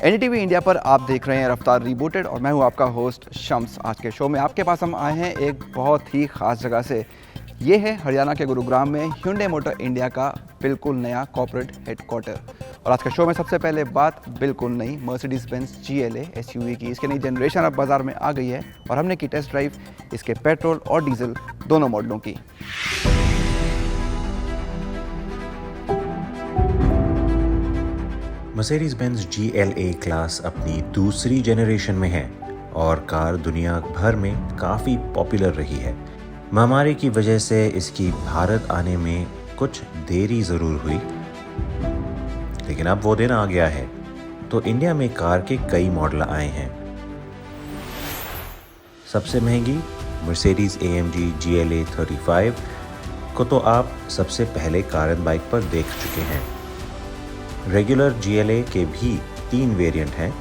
NDTV India पर आप देख रहे हैं रफ्तार रिबूटेड और मैं हूं आपका होस्ट शम्स। आज के शो में आपके पास हम आए हैं एक बहुत ही ख़ास जगह से। ये है हरियाणा के गुरुग्राम में Hyundai मोटर इंडिया का बिल्कुल नया कॉर्पोरेट हेडक्वार्टर। और आज के शो में सबसे पहले बात बिल्कुल नई मर्सिडीज बेंज GLA SUV की। इसकी नई जनरेशन अब बाज़ार में आ गई है और हमने की टेस्ट ड्राइव इसके पेट्रोल और डीजल दोनों मॉडलों की। मर्सिडीज-बेंज GLA क्लास अपनी दूसरी जनरेशन में है और कार दुनिया भर में काफ़ी पॉपुलर रही है। महामारी की वजह से इसकी भारत आने में कुछ देरी ज़रूर हुई, लेकिन अब वो दिन आ गया है तो इंडिया में कार के कई मॉडल आए हैं। सबसे महंगी मर्सिडीज AMG GLA 35 को तो आप सबसे पहले कार एंड बाइक पर देख चुके हैं। रेगुलर GLA के भी 3 वेरिएंट हैं।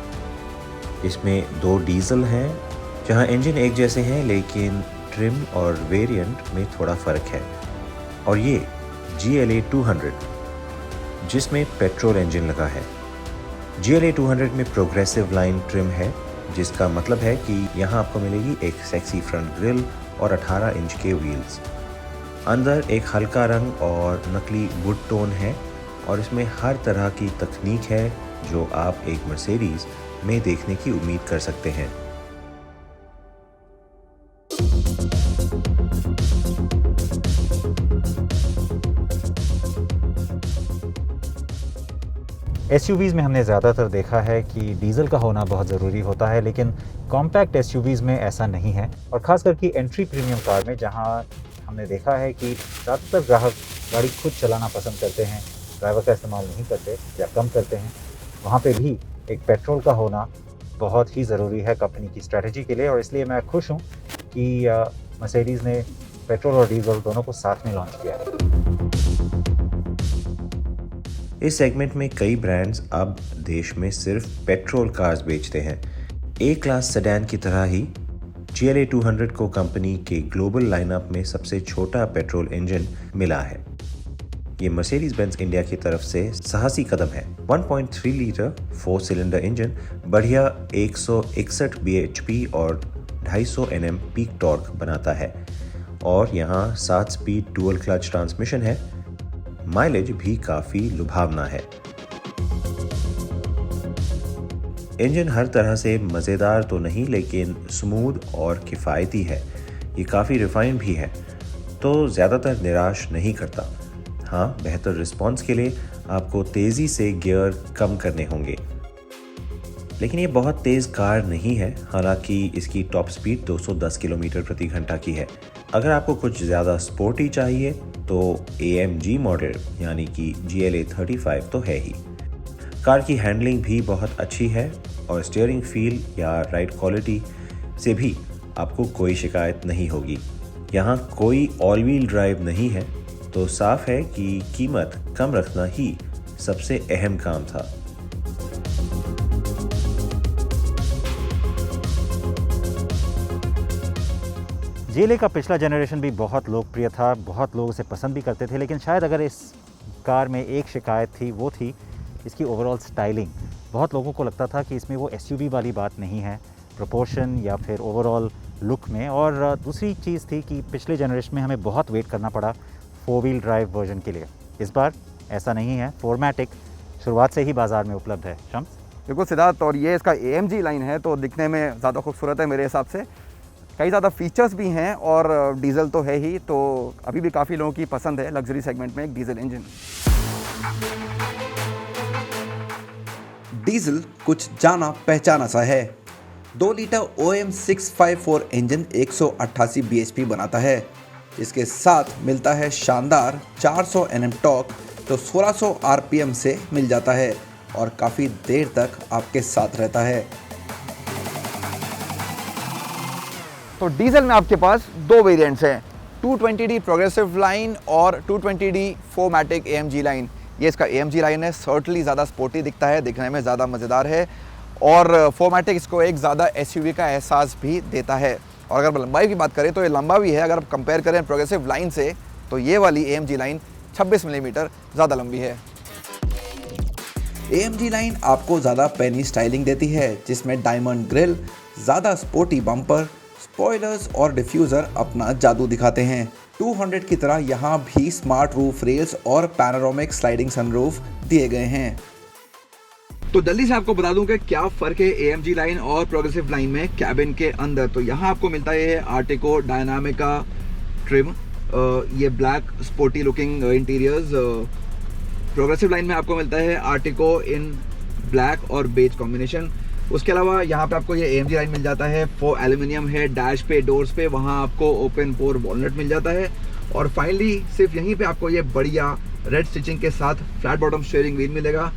इसमें 2 डीजल हैं जहां इंजन एक जैसे हैं, लेकिन ट्रिम और वेरिएंट में थोड़ा फ़र्क है। और ये GLA 200 जिसमें पेट्रोल इंजन लगा है। GLA 200 में प्रोग्रेसिव लाइन ट्रिम है, जिसका मतलब है कि यहाँ आपको मिलेगी एक सेक्सी फ्रंट ग्रिल और 18 इंच के व्हील्स। अंदर एक हल्का रंग और नकली वुड टोन है और इसमें हर तरह की तकनीक है जो आप एक मर्सिडीज में देखने की उम्मीद कर सकते हैं। SUVs में हमने ज़्यादातर देखा है कि डीजल का होना बहुत ज़रूरी होता है, लेकिन कॉम्पैक्ट SUVs में ऐसा नहीं है। और ख़ासकर कि एंट्री प्रीमियम कार में, जहां हमने देखा है कि ज़्यादातर ग्राहक गाड़ी खुद चलाना पसंद करते हैं, ड्राइवर का इस्तेमाल नहीं करते या कम करते हैं, वहाँ पे भी एक पेट्रोल का होना बहुत ही ज़रूरी है कंपनी की स्ट्रैटेजी के लिए। और इसलिए मैं खुश हूँ कि मर्सिडीज़ ने पेट्रोल और डीजल दोनों को साथ में लॉन्च किया है। इस सेगमेंट में कई ब्रांड्स अब देश में सिर्फ पेट्रोल कार्स बेचते हैं। A क्लास सेडान की तरह ही GLA 200 को कंपनी के ग्लोबल लाइनअप में सबसे छोटा पेट्रोल इंजन मिला है। ये मर्सिडीज-बेंज इंडिया की तरफ से साहसी कदम है। 1.3 लीटर 4 सिलेंडर इंजन बढ़िया 161 bhp और 250 Nm पीक टॉर्क बनाता है और यहाँ 7 स्पीड डुअल क्लच ट्रांसमिशन है। माइलेज भी काफ़ी लुभावना है। इंजन हर तरह से मज़ेदार तो नहीं, लेकिन स्मूथ और किफ़ायती है। ये काफ़ी रिफाइंड भी है, तो ज़्यादातर निराश नहीं करता। हाँ, बेहतर रिस्पॉन्स के लिए आपको तेज़ी से गियर कम करने होंगे, लेकिन ये बहुत तेज़ कार नहीं है। हालांकि इसकी टॉप स्पीड 210 किलोमीटर प्रति घंटा की है। अगर आपको कुछ ज़्यादा स्पोर्टी चाहिए तो AMG मॉडल यानी कि GLA 35 तो है ही। कार की हैंडलिंग भी बहुत अच्छी है और स्टीयरिंग फील या राइड क्वालिटी से भी आपको कोई शिकायत नहीं होगी। यहाँ कोई ऑल व्हील ड्राइव नहीं है, तो साफ है कि कीमत कम रखना ही सबसे अहम काम था। GLA का पिछला जनरेशन भी बहुत लोकप्रिय था, बहुत लोग इसे पसंद भी करते थे, लेकिन शायद अगर इस कार में एक शिकायत थी वो थी इसकी ओवरऑल स्टाइलिंग। बहुत लोगों को लगता था कि इसमें वो SUV वाली बात नहीं है प्रोपोर्शन या फिर ओवरऑल लुक में। और दूसरी चीज़ थी कि पिछले जनरेशन में हमें बहुत वेट करना पड़ा 4 व्हील ड्राइव वर्जन के लिए। इस बार ऐसा नहीं है, 4मैटिक शुरुआत से ही बाज़ार में उपलब्ध है। शम्स? बिल्कुल सिद्धार्थ, और ये इसका AMG लाइन है तो दिखने में ज़्यादा खूबसूरत है मेरे हिसाब से। कई ज़्यादा फीचर्स भी हैं और डीजल तो है ही, तो अभी भी काफ़ी लोगों की पसंद है लग्जरी सेगमेंट में एक डीजल इंजन। डीजल कुछ जाना पहचाना सा है। 2 लीटर OM 654 इंजन 188 bhp बनाता है। इसके साथ मिलता है शानदार 400 Nm टॉर्क, तो 1600 RPM से मिल जाता है और काफ़ी देर तक आपके साथ रहता है। तो डीजल में आपके पास 2 वेरिएंट्स हैं, 220D प्रोग्रेसिव लाइन और 220D 4मैटिक AMG लाइन। ये इसका AMG लाइन है, सर्टनली ज़्यादा स्पोर्टी दिखता है, दिखने में ज़्यादा मज़ेदार है और 4मैटिक इसको एक ज़्यादा SUV का एहसास भी देता है। और अगर लंबाई की बात करें तो ये लंबा भी है। अगर आप कंपेयर करें प्रोग्रेसिव लाइन से तो ये वाली AMG लाइन 26 मिलीमीटर ज़्यादा लंबी है। AMG लाइन आपको ज़्यादा पेनी स्टाइलिंग देती है, जिसमें डायमंड ग्रिल, ज़्यादा स्पोर्टी बम्पर, स्पॉयलर्स और डिफ्यूज़र अपना जादू दिखाते हैं। 200 की तरह यहाँ भी स्मार्ट रूफ रेल्स और पैनोरामिक स्लाइडिंग सनरूफ दिए गए हैं। तो जल्दी से आपको बता दूं कि क्या फ़र्क है AMG लाइन और प्रोग्रेसिव लाइन में कैबिन के अंदर। तो यहाँ आपको मिलता है आर्टिको डायनामिका ट्रिम, ये black sporty looking interiors. Progressive line में आपको मिलता है आर्टिको इन ब्लैक और बेज कॉम्बिनेशन। उसके अलावा यहाँ पे आपको ये AMG लाइन मिल जाता है, वो एल्यूमिनियम है डैश पे, डोर्स पे, वहाँ आपको ओपन पोर वॉलनट मिल जाता है। और फाइनली सिर्फ यहीं पे आपको ये बढ़िया रेड स्टिचिंग के साथ फ्लैट बॉटम स्टीयरिंग व्हील मिलेगा।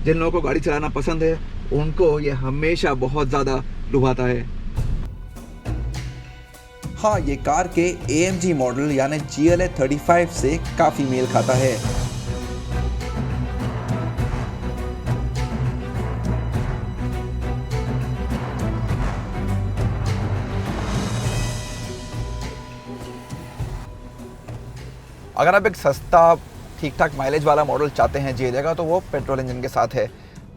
जिन लोगों को गाड़ी चलाना पसंद है उनको ये हमेशा बहुत ज़्यादा लुभाता है। हाँ, ये कार के AMG मॉडल यानी GLA 35 से काफ़ी मेल खाता है। अगर आप एक सस्ता ठीक ठाक माइलेज वाला मॉडल चाहते हैं GLA का, तो वो पेट्रोल इंजन के साथ है।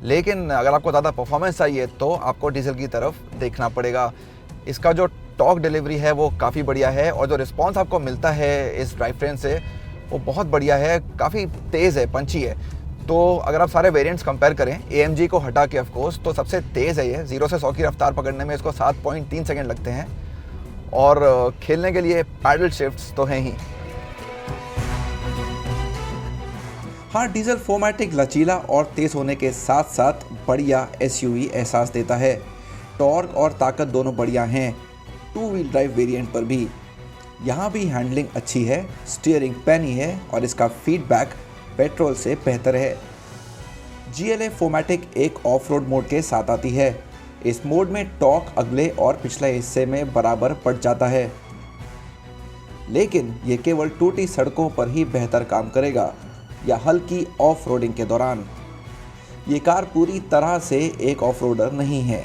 लेकिन अगर आपको ज़्यादा परफॉर्मेंस चाहिए तो आपको डीजल की तरफ देखना पड़ेगा। इसका जो टॉर्क डिलीवरी है वो काफ़ी बढ़िया है और जो रिस्पांस आपको मिलता है इस ड्राइव ट्रेन से वो बहुत बढ़िया है, काफ़ी तेज़ है, पंची है। तो अगर आप सारे वेरिएंट्स कंपेयर करें AMG को हटा के ऑफकोर्स, तो सबसे तेज़ है ये। 0 से 100 की रफ्तार पकड़ने में इसको 7.3 सेकेंड लगते हैं और खेलने के लिए पैडल शिफ्ट्स तो हैं ही। हाँ, डीजल 4मैटिक लचीला और तेज़ होने के साथ साथ बढ़िया SUV एहसास देता है। टॉर्क और ताकत दोनों बढ़िया हैं, 2 व्हील ड्राइव वेरिएंट पर भी। यहाँ भी हैंडलिंग अच्छी है, स्टीयरिंग पैनी है और इसका फीडबैक पेट्रोल से बेहतर है। GLA 4मैटिक एक ऑफ रोड मोड के साथ आती है। इस मोड में टॉर्क अगले और पिछले हिस्से में बराबर पड़ जाता है, लेकिन ये केवल टूटी सड़कों पर ही बेहतर काम करेगा या हल्की ऑफ रोडिंग के दौरान। ये कार पूरी तरह से एक ऑफ रोडर नहीं है।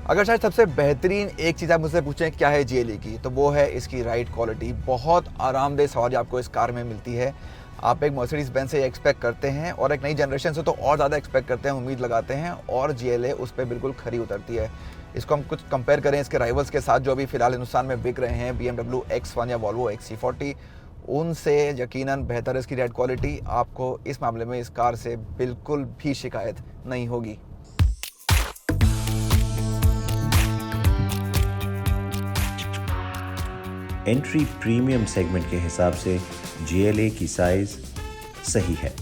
अगर शायद सबसे बेहतरीन एक चीज़ आप मुझसे पूछें क्या है GLA की, तो वो है इसकी राइड क्वालिटी। बहुत आरामदेह सवारी आपको इस कार में मिलती है। आप एक मर्सिडीज बेंज से एक्सपेक्ट करते हैं और एक नई जनरेशन से तो और ज़्यादा एक्सपेक्ट करते हैं, उम्मीद लगाते हैं, और GLA उस पर बिल्कुल खरी उतरती है। इसको हम कुछ कंपेयर करें इसके राइवल्स के साथ जो अभी फिलहाल हिंदुस्तान में बिक रहे हैं, BMW X1 या Volvo XC40, उनसे यकीनन बेहतर इसकी राइड क्वालिटी। आपको इस मामले में इस कार से बिल्कुल भी शिकायत नहीं होगी। एंट्री प्रीमियम सेगमेंट के हिसाब से GLA की साइज़ सही है।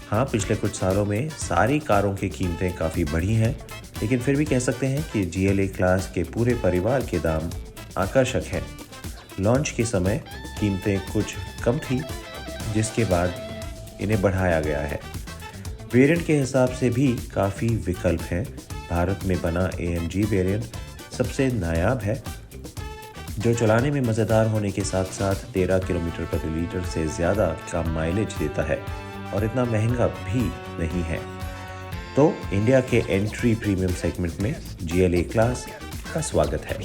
हाँ, पिछले कुछ सालों में सारी कारों की कीमतें काफ़ी बढ़ी हैं, लेकिन फिर भी कह सकते हैं कि GLA क्लास के पूरे परिवार के दाम आकर्षक हैं। लॉन्च के समय कीमतें कुछ कम थी, जिसके बाद इन्हें बढ़ाया गया है। वेरिएंट के हिसाब से भी काफ़ी विकल्प हैं। भारत में बना AMG वेरिएंट सबसे नायाब है, जो चलाने में मज़ेदार होने के साथ साथ 13 किलोमीटर प्रति लीटर से ज़्यादा का माइलेज देता है और इतना महंगा भी नहीं है। तो इंडिया के एंट्री प्रीमियम सेगमेंट में GLA क्लास का स्वागत है।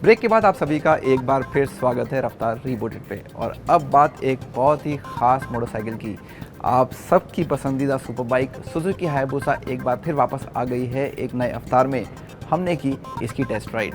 ब्रेक के बाद आप सभी का एक बार फिर स्वागत है रफ्तार रीबूटेड पे। और अब बात एक बहुत ही ख़ास मोटरसाइकिल की। आप सबकी पसंदीदा सुपर बाइक सुजुकी हायाबुसा एक बार फिर वापस आ गई है एक नए अवतार में। हमने की इसकी टेस्ट राइड।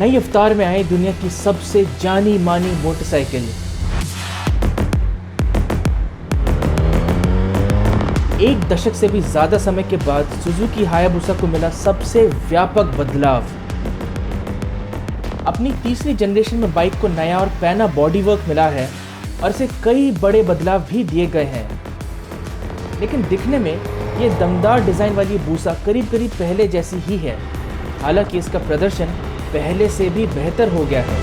नई अवतार में आए दुनिया की सबसे जानी मानी मोटरसाइकिल। एक दशक से भी ज्यादा समय के बाद सुजुकी हायाबुसा को मिला सबसे व्यापक बदलाव। अपनी तीसरी जनरेशन में बाइक को नया और पैना बॉडीवर्क मिला है और इसे कई बड़े बदलाव भी दिए गए हैं, लेकिन दिखने में ये दमदार डिजाइन वाली बूसा करीब करीब पहले जैसी ही है। हालांकि इसका प्रदर्शन पहले से भी बेहतर हो गया है।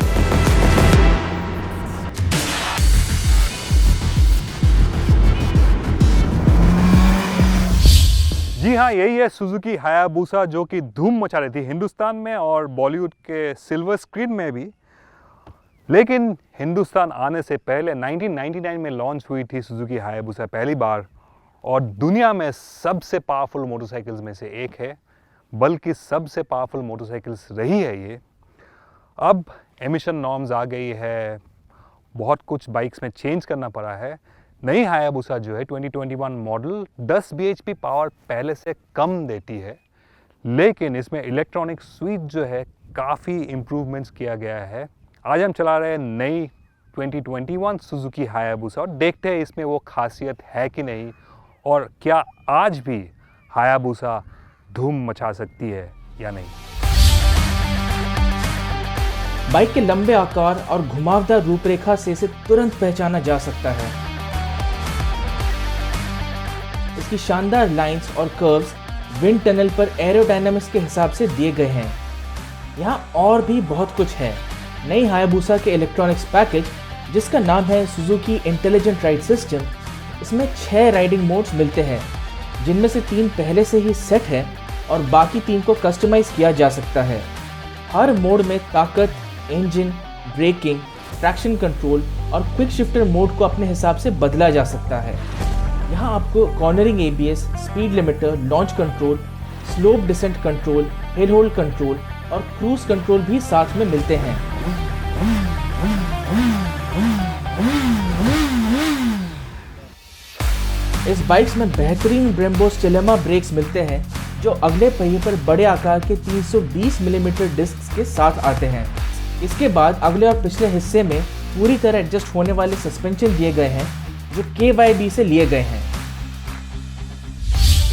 जी हाँ, यही है सुजुकी हायाबुसा जो कि धूम मचा रही थी हिंदुस्तान में और बॉलीवुड के सिल्वर स्क्रीन में भी। लेकिन हिंदुस्तान आने से पहले 1999 में लॉन्च हुई थी सुजुकी हायाबुसा पहली बार, और दुनिया में सबसे पावरफुल मोटरसाइकिल्स में से एक है, बल्कि सबसे पावरफुल मोटरसाइकिल्स रही है ये। अब एमिशन नॉर्म्स आ गई है, बहुत कुछ बाइक्स में चेंज करना पड़ा है। नई हायाबुसा जो है 2021 मॉडल 10 bhp पावर पहले से कम देती है, लेकिन इसमें इलेक्ट्रॉनिक स्विच जो है काफ़ी इम्प्रूवमेंट्स किया गया है। आज हम चला रहे हैं नई 2021 सुजुकी हायाबुसा और देखते हैं इसमें वो खासियत है कि नहीं, और क्या आज भी हायाबुसा धूम मचा सकती है या नहीं। बाइक के लंबे आकार और घुमावदार रूपरेखा से इसे तुरंत पहचाना जा सकता है। इसकी शानदार लाइंस और कर्व्स विंड टनल पर एरोडायनामिक्स के हिसाब से दिए गए हैं। यहाँ और भी बहुत कुछ है। नई हायाबुसा के इलेक्ट्रॉनिक्स पैकेज, जिसका नाम है सुजुकी इंटेलिजेंट राइड सिस्टम, इसमें 6 राइडिंग मोड्स मिलते हैं, जिनमें से 3 पहले से ही सेट है और बाकी 3 को कस्टमाइज किया जा सकता है। हर मोड में ताकत, इंजन, ब्रेकिंग, ट्रैक्शन कंट्रोल और क्विक शिफ्टर मोड को अपने हिसाब से बदला जा सकता है। यहाँ आपको cornering ABS, speed limiter, launch control, slope descent control, hill hold control और क्रूज कंट्रोल भी साथ में मिलते हैं। इस बाइक्स में बेहतरीन ब्रेम्बो स्टेलेमा ब्रेक्स मिलते हैं, जो अगले पहिए पर बड़े आकार के 320 मिलीमीटर डिस्क्स के साथ आते हैं। इसके बाद अगले और पिछले हिस्से में पूरी तरह एडजस्ट होने वाले सस्पेंशन दिए गए हैं, जो KYB से लिए गए हैं।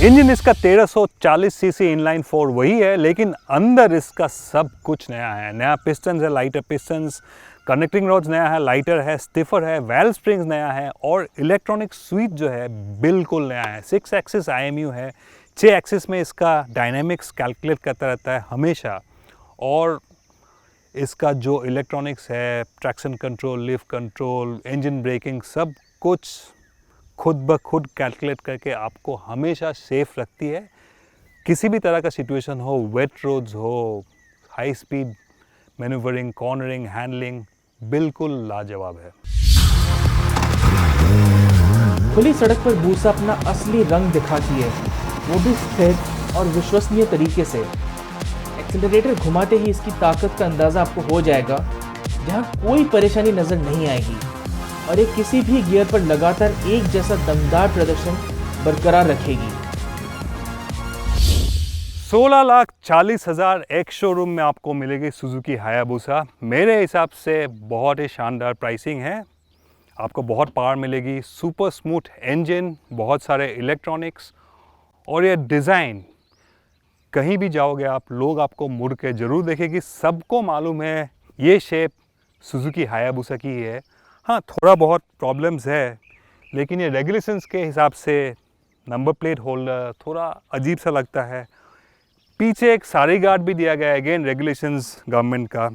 इंजन इसका 1340 सीसी इनलाइन 4 वही है, लेकिन अंदर इसका सब कुछ नया है। नया पिस्टन्स है, लाइटर पिस्टन्स, कनेक्टिंग रॉड्स नया है, लाइटर है, स्टिफर है, वेल्व स्प्रिंग्स नया है और इलेक्ट्रॉनिक स्विच जो है बिल्कुल नया है। 6 एक्सिस IMU है, 6 एक्सिस में इसका डायनेमिक्स कैलकुलेट करता रहता है हमेशा, और इसका जो इलेक्ट्रॉनिक्स है, traction control, lift control, engine braking, सब कुछ खुद ब खुद कैलकुलेट करके आपको हमेशा सेफ रखती है। किसी भी तरह का सिचुएशन हो, वेट रोड्स हो, high speed manoeuvring, cornering, handling, बिल्कुल लाजवाब है। खुली सड़क पर बूसा अपना असली रंग दिखाती है, वो भी स्थिर और विश्वसनीय तरीके से। एक्सीलरेटर घुमाते ही इसकी ताकत का अंदाजा आपको हो जाएगा, जहां कोई परेशानी नजर नहीं आएगी, और ये किसी भी गियर पर लगातार एक जैसा दमदार प्रदर्शन बरकरार रखेगी। 16,40,000 एक शोरूम में आपको मिलेगी सुजुकी हायाबुसा। मेरे हिसाब से बहुत ही शानदार प्राइसिंग है। आपको बहुत पावर मिलेगी, सुपर स्मूथ इंजन, बहुत सारे इलेक्ट्रॉनिक्स, और ये डिज़ाइन कहीं भी जाओगे आप, लोग आपको मुड़ के ज़रूर देखेगी। सबको मालूम है ये शेप सुजुकी हायाबुसा की ही है। हाँ, थोड़ा बहुत प्रॉब्लम्स है, लेकिन ये रेगुलेशंस के हिसाब से नंबर प्लेट होल्डर थोड़ा अजीब सा लगता है। पीछे एक सारी गार्ड भी दिया गया है, अगेन रेगुलेशंस गवर्नमेंट का।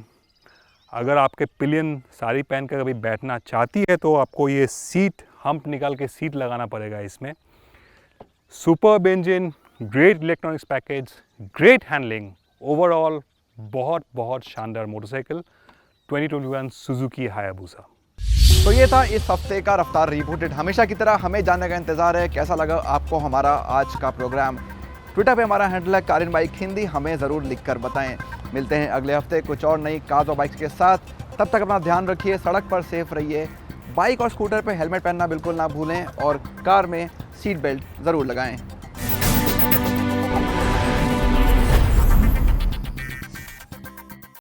अगर आपके पिलियन साड़ी पहन कर कभी बैठना चाहती है तो आपको ये सीट, हम्प निकाल के सीट लगाना पड़ेगा इसमें। Superb engine, great electronics package, great handling, overall बहुत बहुत शानदार मोटरसाइकिल 2021 सुजुकी हायाबुसा। तो ये था इस हफ्ते का रफ्तार रिबूटेड। हमेशा की तरह हमें जानने का इंतज़ार है कैसा लगा आपको हमारा आज का प्रोग्राम। ट्विटर पे हमारा हैंडल है कारिन बाइक हिंदी, हमें ज़रूर लिखकर बताएं। मिलते हैं अगले हफ्ते कुछ और नई कार्स और बाइक्स के साथ। तब तक अपना ध्यान रखिए, सड़क पर सेफ रहिए, बाइक और स्कूटर पे हेलमेट पहनना बिल्कुल ना भूलें और कार में सीट बेल्ट ज़रूर लगाएं।